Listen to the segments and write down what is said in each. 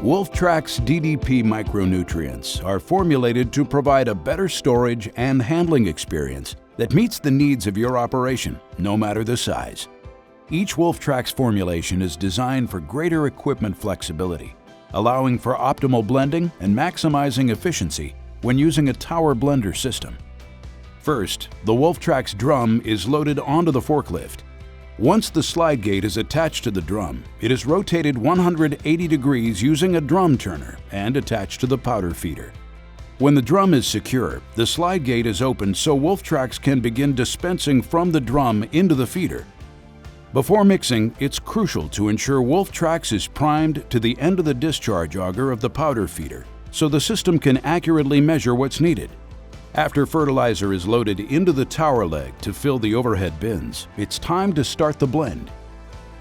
WOLF TRAX DDP micronutrients are formulated to provide a better storage and handling experience that meets the needs of your operation, no matter the size. Each WOLF TRAX formulation is designed for greater equipment flexibility, allowing for optimal blending and maximizing efficiency when using a tower blender system. First, the WOLF TRAX drum is loaded onto the forklift. Once the slide gate is attached to the drum, it is rotated 180 degrees using a drum turner and attached to the powder feeder. When the drum is secure, the slide gate is opened so WOLF TRAX can begin dispensing from the drum into the feeder. Before mixing, it's crucial to ensure WOLF TRAX is primed to the end of the discharge auger of the powder feeder so the system can accurately measure what's needed. After fertilizer is loaded into the tower leg to fill the overhead bins, it's time to start the blend.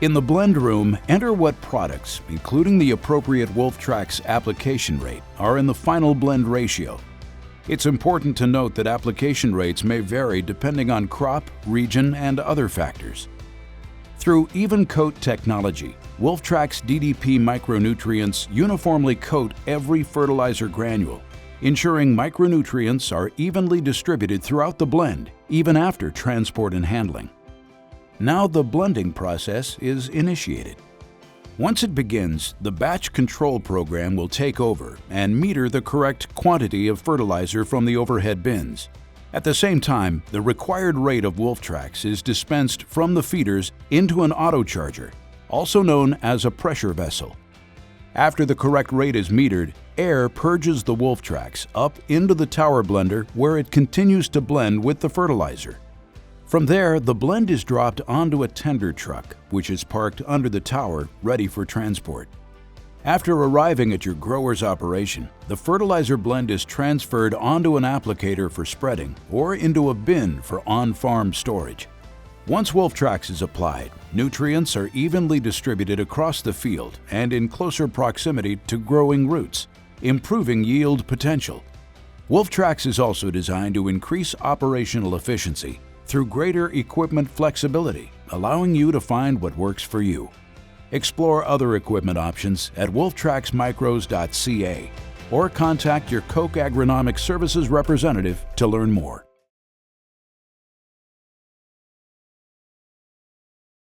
In the blend room, enter what products, including the appropriate WOLF TRAX application rate, are in the final blend ratio. It's important to note that application rates may vary depending on crop, region, and other factors. Through even coat technology, WOLF TRAX DDP micronutrients uniformly coat every fertilizer granule, ensuring micronutrients are evenly distributed throughout the blend, even after transport and handling. Now the blending process is initiated. Once it begins, the batch control program will take over and meter the correct quantity of fertilizer from the overhead bins. At the same time, the required rate of WOLF TRAX is dispensed from the feeders into an autocharger, also known as a pressure vessel. After the correct rate is metered, air purges the WOLF TRAX up into the tower blender where it continues to blend with the fertilizer. From there, the blend is dropped onto a tender truck, which is parked under the tower, ready for transport. After arriving at your grower's operation, the fertilizer blend is transferred onto an applicator for spreading or into a bin for on-farm storage. Once WOLF TRAX is applied, nutrients are evenly distributed across the field and in closer proximity to growing roots, improving yield potential. WOLF TRAX is also designed to increase operational efficiency through greater equipment flexibility, allowing you to find what works for you. Explore other equipment options at wolftraxmicros.ca or contact your Koch Agronomic Services representative to learn more.